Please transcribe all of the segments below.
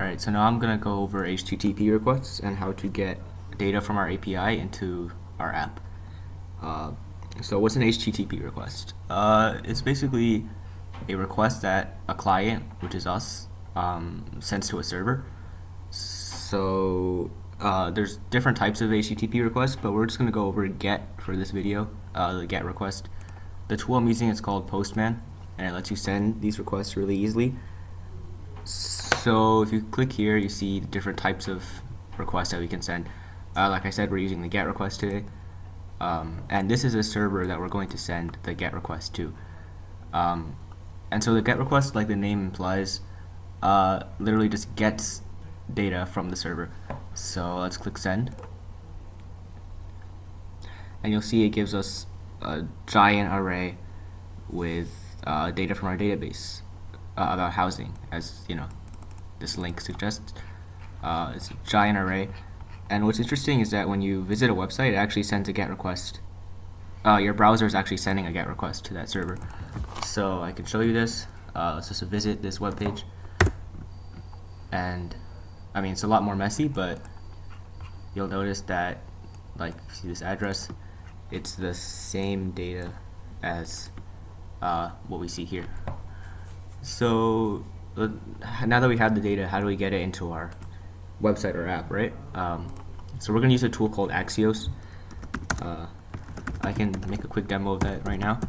Alright, so now I'm going to go over HTTP requests and how to get data from our API into our app. So what's an HTTP request? It's basically a request that a client, which is us, sends to a server. So there's different types of HTTP requests, but we're just going to go over GET for this video, the GET request. The tool I'm using is called Postman, and it lets you send these requests really easily. So if you click here, you see the different types of requests that we can send. Like I said, we're using the GET request today. And this is a server that we're going to send the GET request to. And so the GET request, like the name implies, literally just gets data from the server. So let's click send. And you'll see it gives us a giant array with data from our database about housing, as you know this link suggests. It's a giant array, and what's interesting is that when you visit a website, it actually sends a GET request. Your browser is actually sending a GET request to that server. So I can show you this. Let's just visit this web page, and I mean it's a lot more messy, but you'll notice that, like, see this address, it's the same data as what we see here. So now that we have the data, how do we get it into our website or app, right? So we're going to use a tool called Axios. I can make a quick demo of that right now.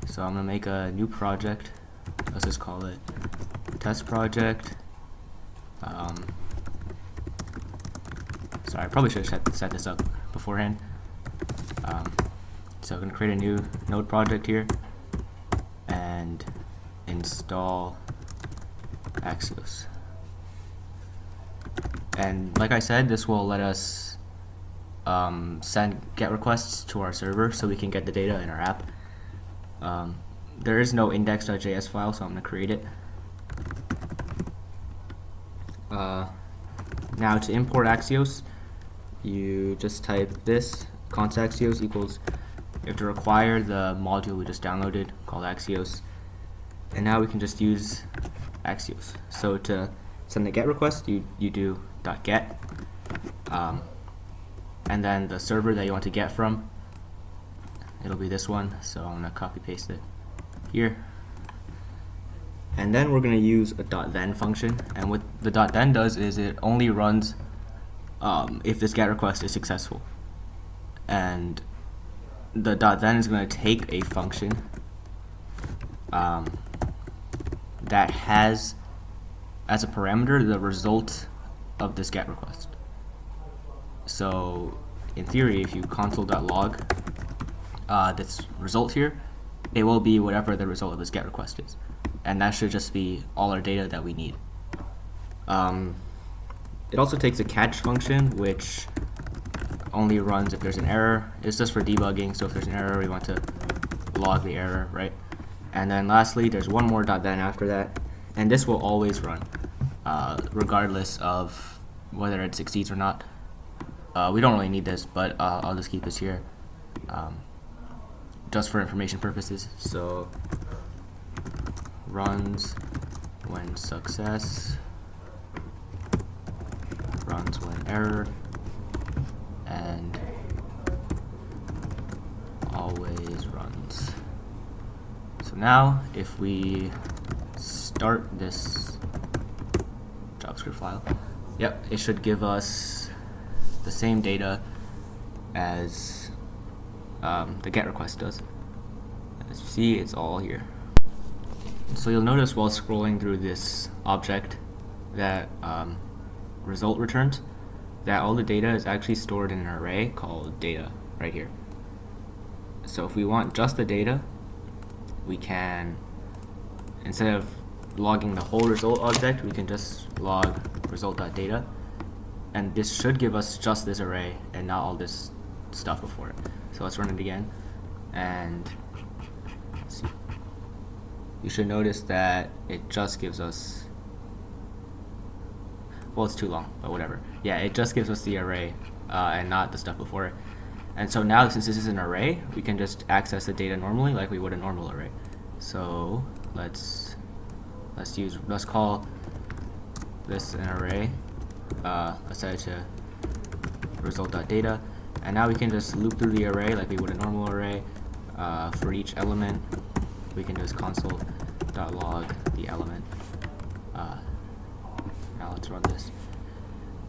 So I'm going to make a new project. Let's just call it test project. Sorry, I probably should have set this up beforehand. So I'm going to create a new node project here and install Axios. And like I said, this will let us send GET requests to our server so we can get the data in our app. There is no index.js file, so I'm going to create it. Now to import Axios, you just type this, const Axios equals, you have to require the module we just downloaded called Axios, and now we can just use Axios. So to send the GET request, you do .get, and then the server that you want to get from, it'll be this one, so I'm going to copy paste it here. And then we're going to use a .then function, and what the .then does is it only runs if this GET request is successful. And the .then is going to take a function that has as a parameter the result of this GET request. So in theory, if you console.log this result here, it will be whatever the result of this GET request is. And that should just be all our data that we need. It also takes a catch function, which only runs if there's an error. It's just for debugging, so if there's an error, we want to log the error, right? And then lastly, there's one more .then after that, and this will always run, regardless of whether it succeeds or not. We don't really need this, but I'll just keep this here, just for information purposes. So runs when success, runs when error, and always runs. So now if we start this JavaScript file, yep, it should give us the same data as the GET request does. As you see, it's all here. So you'll notice while scrolling through this object that result returns, that all the data is actually stored in an array called data right here. So if we want just the data, we can, instead of logging the whole result object, we can just log result.data, and this should give us just this array and not all this stuff before it. So let's run it again, and let's see. You should notice that it just gives us, well, it's too long, but whatever. Yeah, it just gives us the array and not the stuff before it. And so now, since this is an array, we can just access the data normally like we would a normal array. So let's let's call this an array. Let's set it to result.data, and now we can just loop through the array like we would a normal array. For each element, we can just console.log the element. Now let's run this,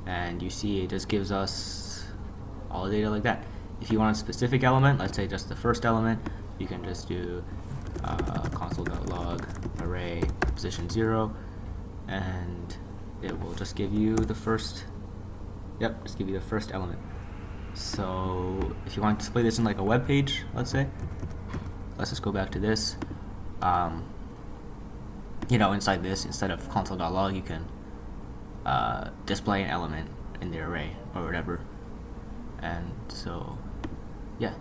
and you see it just gives us all the data like that. If you want a specific element, let's say just the first element, you can just do console.log array position 0, and it will just give you the first. Yep, just give you the first element. So if you want to display this in like a web page, let's say, let's just go back to this. You know, inside this, instead of console.log, you can display an element in the array or whatever. And so, yeah.